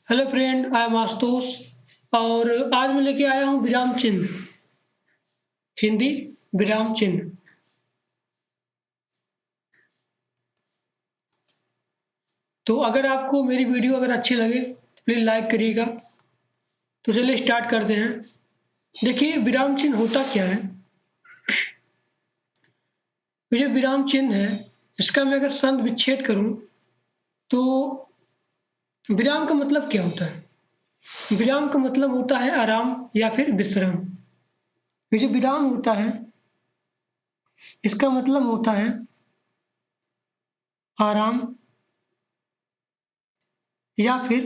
Hello friend, I am Ashutosh. और आज मैं लेके आया हूँ विराम चिन्ह। हिंदी विराम चिन्ह। तो अगर आपको मेरी वीडियो अगर अच्छी लगे तो प्लीज़ लाइक करिएगा। तो चलिए स्टार्ट करते हैं। देखिए विराम चिन्ह होता क्या है। ये जो विराम चिन्ह है, इसका मैं अगर संध विच्छेद करूँ तो विराम का मतलब क्या होता है। विराम का मतलब होता है आराम या फिर विश्राम। ये जो विराम होता है, इसका मतलब होता है आराम या फिर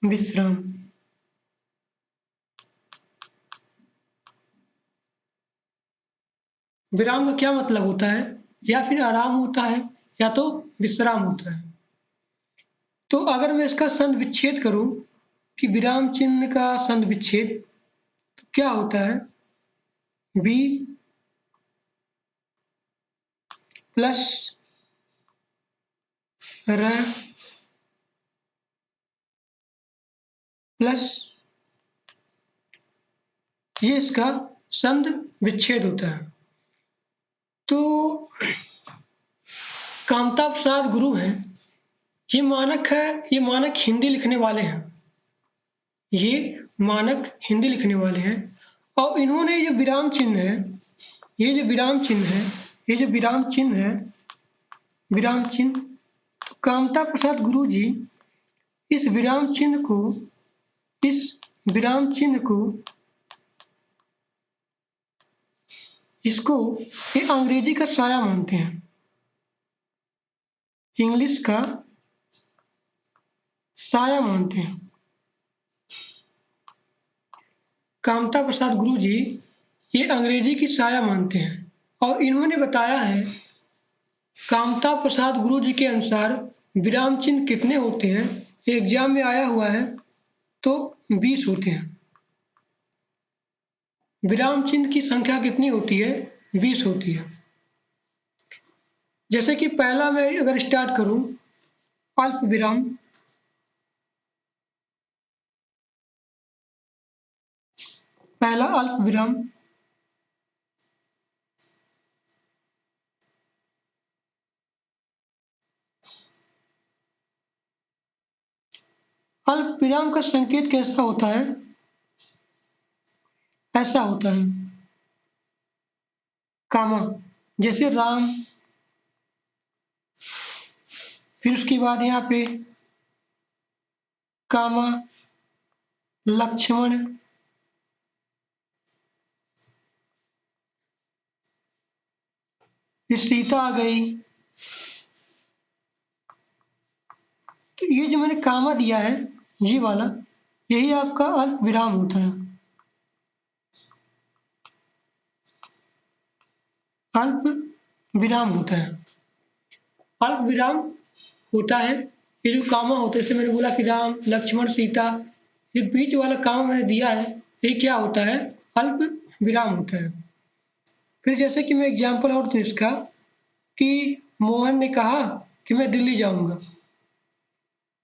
विश्राम। विराम का क्या मतलब होता है, या फिर आराम होता है या तो विश्राम होता है। तो अगर मैं इसका संध विच्छेद करूं कि विराम चिन्ह का संध विच्छेद, तो क्या होता है वी प्लस र प्लस, ये इसका संध विच्छेद होता है। तो कामता प्रसाद गुरु हैं, ये मानक है, ये मानक हिंदी लिखने वाले हैं। ये मानक हिंदी लिखने वाले हैं और इन्होंने ये विराम चिन्ह है, ये जो विराम चिन्ह है, ये जो विराम चिन्ह है, विराम चिन्ह, तो कामता प्रसाद गुरु जी इस विराम चिन्ह को, इस विराम चिन्ह को, इसको ये अंग्रेजी का साया मानते हैं, इंग्लिश का साया मानते हैं। कामता प्रसाद गुरु जी ये अंग्रेजी की साया मानते हैं और इन्होंने बताया है, कामता प्रसाद गुरु जी के अनुसार विराम चिन्ह कितने होते हैं, एग्जाम में आया हुआ है, तो 20 होते हैं। विराम चिन्ह की संख्या कितनी होती है, 20 होती है। जैसे कि पहला मैं अगर स्टार्ट करूं, अल्प विराम, पहला अल्प विराम, अल्प विराम का संकेत कैसा होता है, ऐसा होता है कामा, जैसे राम, फिर उसके बाद यहाँ पे कामा, लक्ष्मण, फिर सीता आ गई। तो ये जो मैंने कामा दिया है, ये वाला, यही आपका अल्प विराम होता है। अल्प विराम होता है। अल्प विराम होता है, ये जो कामा होता है, जैसे मैंने बोला कि राम, लक्ष्मण, सीता, ये बीच वाला कामा मैंने दिया है, ये क्या होता है, अल्प विराम होता है। फिर जैसे कि मैं एग्जाम्पल और दूं इसका, कि मोहन ने कहा कि मैं दिल्ली जाऊंगा।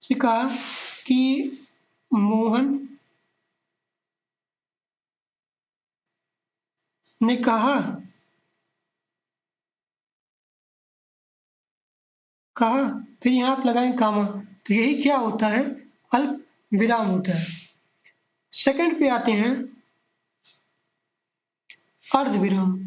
से कहा कि मोहन ने कहा, फिर यहाँ आप लगाएंगे कामा, तो यही क्या होता है, अल्प विराम होता है। सेकंड पे आते हैं, अर्ध विराम।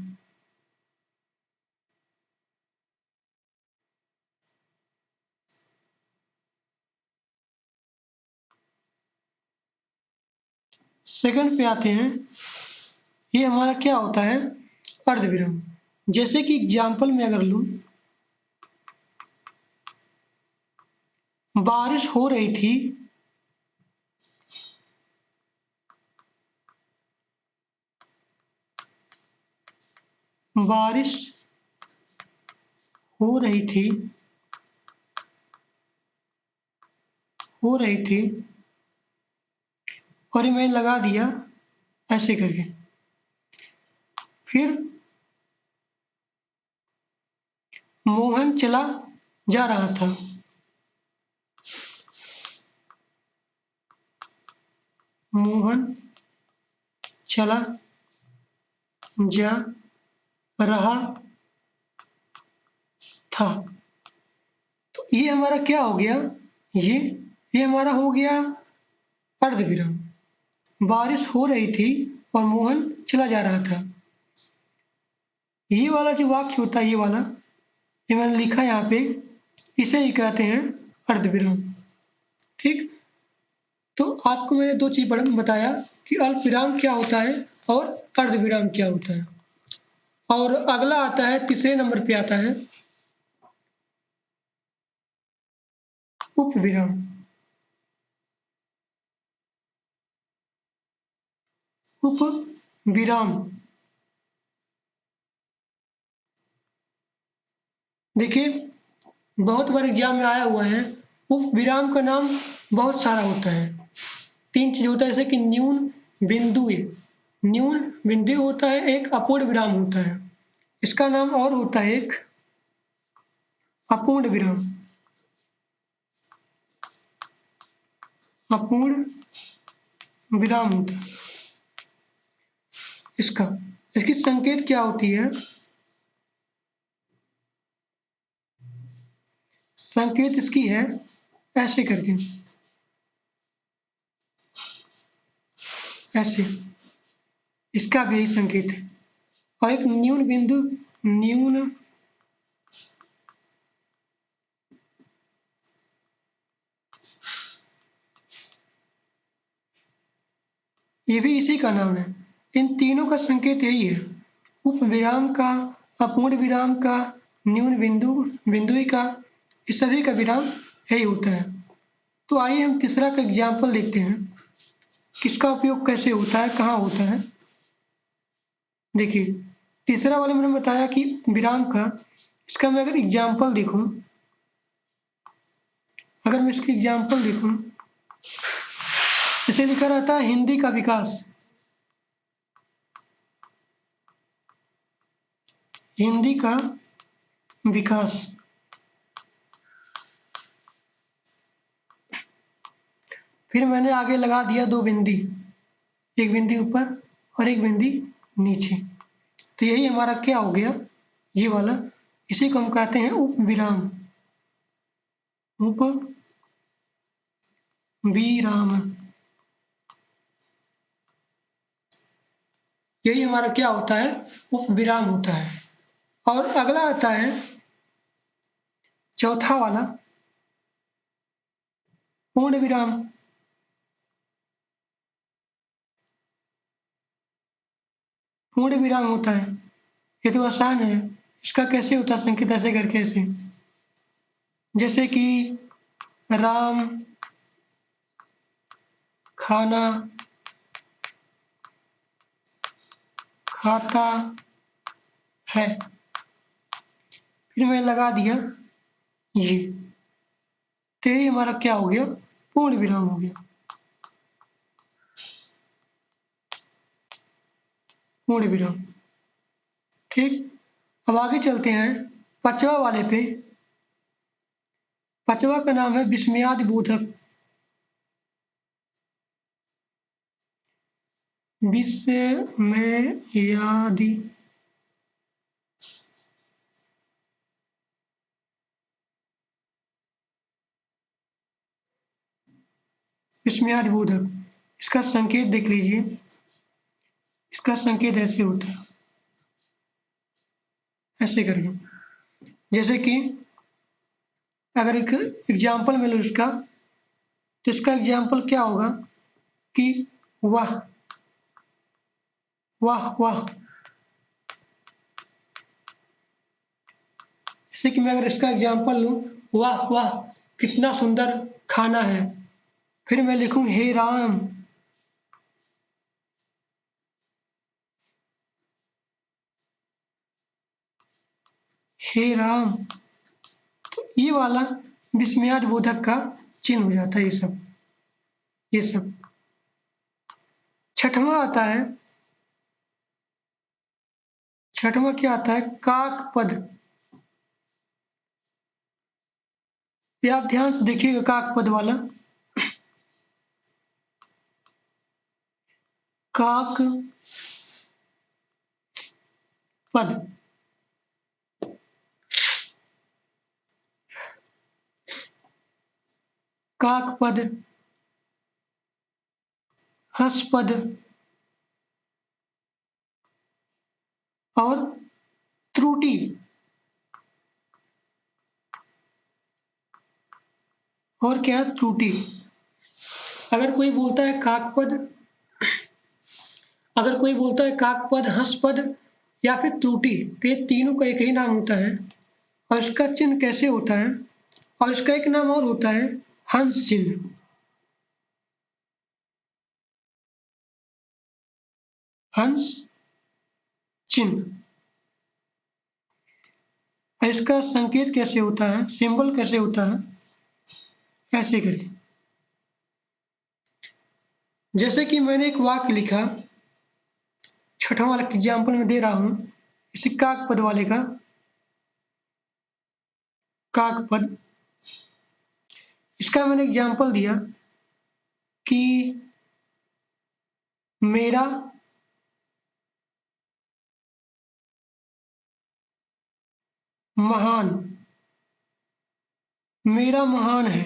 सेकंड पे आते हैं, ये हमारा क्या होता है, अर्ध विराम। जैसे कि एग्जाम्पल में अगर लूं, बारिश हो रही थी, बारिश हो रही थी, हो रही थी, और ये मैंने लगा दिया ऐसे करके। फिर मोहन चला जा रहा था, मोहन चला जा रहा था। तो ये हमारा क्या हो गया, ये हमारा हो गया अर्धविराम। बारिश हो रही थी और मोहन चला जा रहा था। ये वाला जो वाक्य होता है, ये वाला, ये मैंने लिखा यहाँ पे, इसे ही कहते हैं अर्धविराम। ठीक, तो आपको मैंने दो चीज बताया कि अल्पविराम क्या होता है और अर्धविराम क्या होता है। और अगला आता है, तीसरे नंबर पे आता है उपविराम। उपविराम, देखिए बहुत बार एग्जाम में आया हुआ है। उपविराम का नाम बहुत सारा होता है। तीन चीज होता है, जैसे कि न्यून बिंदु। न्यून बिंदु होता है, एक अपूर्ण विराम होता है, इसका नाम और होता है एक अपूर्ण विराम। अपूर्ण विराम होता है इसका। इसकी संकेत क्या होती है, संकेत इसकी है ऐसे करके, ऐसे, इसका भी यही संकेत है। और एक न्यून बिंदु, न्यून ये भी इसी का नाम है। इन तीनों का संकेत यही है, उपविराम का, अपूर्ण विराम का, न्यून बिंदु बिंदुई का, इस सभी का विराम यही होता है। तो आइए हम तीसरा का एग्जाम्पल देखते हैं, किसका उपयोग कैसे होता है, कहाँ होता है। देखिए तीसरा वाले मैंने बताया कि विराम का, इसका मैं अगर एग्जाम्पल देखूं, अगर मैं इसकी एग्जाम्पल देखूं, इसे लिखा रहता है हिंदी का विकास। हिंदी का विकास। फिर मैंने आगे लगा दिया दो बिंदी, एक बिंदी ऊपर और एक बिंदी नीचे। तो यही हमारा क्या हो गया, ये वाला, इसी को हम कहते हैं उपविराम। उपविराम, यही हमारा क्या होता है, उपविराम होता है। और अगला आता है चौथा वाला, पूर्ण विराम। पूर्ण विराम होता है, ये तो आसान है। इसका कैसे होता है संकेत, ऐसे करके, ऐसे, जैसे कि राम खाना खाता है। फिर मैं लगा दिया ये, तो ये हमारा क्या हो गया, पूर्ण विराम हो गया। पूर्ण विराम। ठीक, अब आगे चलते हैं पांचवा वाले पे। पांचवा का नाम है विस्मयादि बोधक। विस्मयादि विस्मयादि बोधक, इसका संकेत देख लीजिए। इसका संकेत ऐसे होता है, ऐसे करके, जैसे कि अगर एक एग्जाम्पल में लो इसका, तो इसका एग्जाम्पल क्या होगा कि वाह वाह वाह। जैसे कि मैं अगर इसका एग्जाम्पल लूँ, वाह वाह कितना सुंदर खाना है, फिर मैं लिखूं हे राम। हे राम, तो ये वाला विस्मयाद बोधक का चिन्ह हो जाता है। ये सब, ये सब। छठवां आता है, छठवां क्या आता है, काक पद। ये आप ध्यान से देखिएगा, काक पद वाला। काक पद, काक पद, हस पद और त्रुटि। और क्या है? त्रुटि। अगर कोई बोलता है काकपद, अगर कोई बोलता है काकपद, हंसपद या फिर त्रुटि, तो ये तीनों का एक ही नाम होता है। और इसका चिन्ह कैसे होता है? और इसका एक नाम और होता है हंस चिन्ह। हंस चिन्ह। इसका संकेत कैसे होता है? सिंबल कैसे होता है? ऐसे करिए, जैसे कि मैंने एक वाक्य लिखा, छठा वाला एग्जाम्पल में दे रहा हूं, इसी काकपद वाले का, काकपद। इसका मैंने एग्जाम्पल दिया कि मेरा महान, मेरा महान है।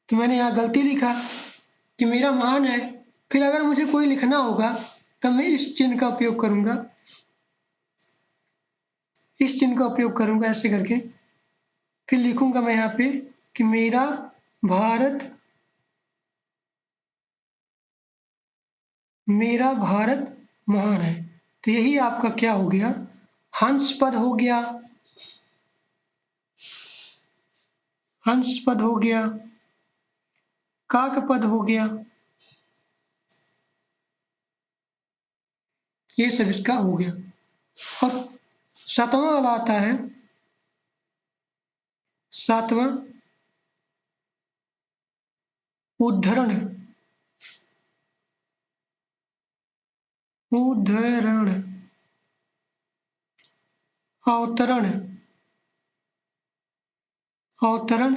तो मैंने यहाँ गलती लिखा कि मेरा महान है। फिर अगर मुझे कोई लिखना होगा तब मैं इस चिन्ह का उपयोग करूंगा, इस चिन्ह का उपयोग करूंगा ऐसे करके। फिर लिखूंगा मैं यहाँ पे कि मेरा भारत, मेरा भारत महान है। तो यही आपका क्या हो गया? हंस पद हो गया, हंस पद हो गया, काक पद हो गया, ये सब इसका हो गया। और सातवां वाला आता है, सातवां उद्धरण, उद्धरण, अवतरण, अवतरण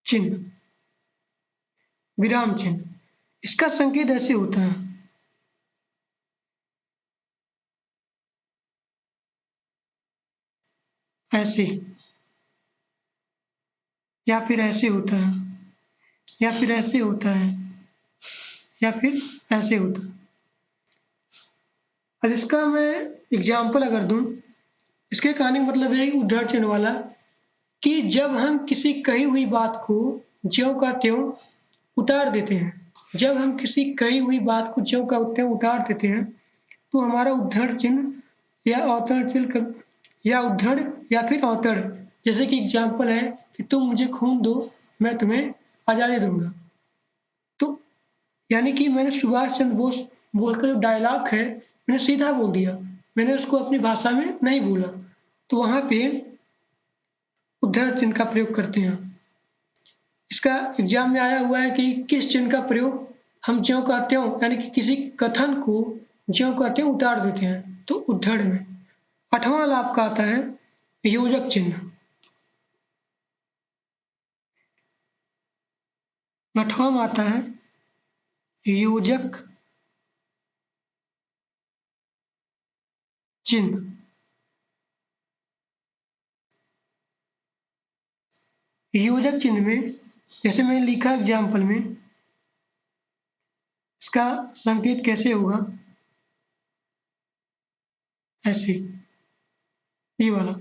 चिन्ह, विराम चिन्ह। इसका संकेत ऐसे होता है, ऐसे, या फिर ऐसे होता है, या फिर ऐसे होता है, या फिर ऐसे होता है। अब इसका मैं एग्जाम्पल अगर दूं, इसके कहने का मतलब है उद्धरण चिन्ह वाला, कि जब हम किसी कही हुई बात को ज्यों का त्यों उतार देते हैं, जब हम किसी कही हुई बात को ज्यों का त्यों उतार देते हैं, तो हमारा उद्धरण चिन्ह या अवतरण चिन्ह, या उद्धरण या फिर अवतरण। जैसे कि एग्जाम्पल है कि तुम मुझे खून दो, मैं तुम्हें आज़ादी दूंगा। तो यानी कि मैंने सुभाष चंद्र बोस बोलकर जो डायलॉग है, मैंने सीधा बोल दिया, मैंने उसको अपनी भाषा में नहीं बोला। तो वहाँ पे उद्धरण चिन्ह का प्रयोग करते हैं। इसका एग्जाम में आया हुआ है कि किस चिन्ह का प्रयोग हम ज्यों का त्यों, यानी कि किसी कथन को ज्यों का त्यों उतार देते हैं, तो उद्धरण में। आठवां वाला आपका आता है योजक चिन्ह। आठवां में आता है योजक चिन्ह। योजक चिन्ह में जैसे मैंने लिखा एग्जाम्पल में, इसका संकेत कैसे होगा? ऐसे, ये वाला।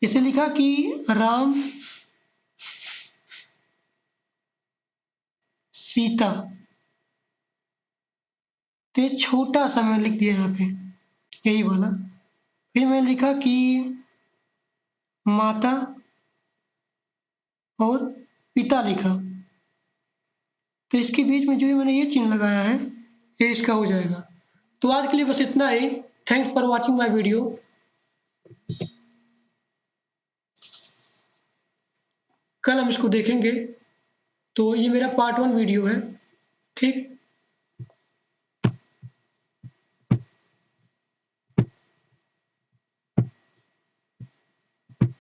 इसे लिखा कि राम सीता, तो छोटा सा मैं लिख दिया यहाँ पे, यही वाला। फिर मैं लिखा कि माता और पिता लिखा, तो इसके बीच में जो भी मैंने ये चिन्ह लगाया है, ये इसका हो जाएगा। तो आज के लिए बस इतना ही। Thanks for watching my video. कल हम इसको देखेंगे। तो ये मेरा पार्ट 1 वीडियो है, ठीक।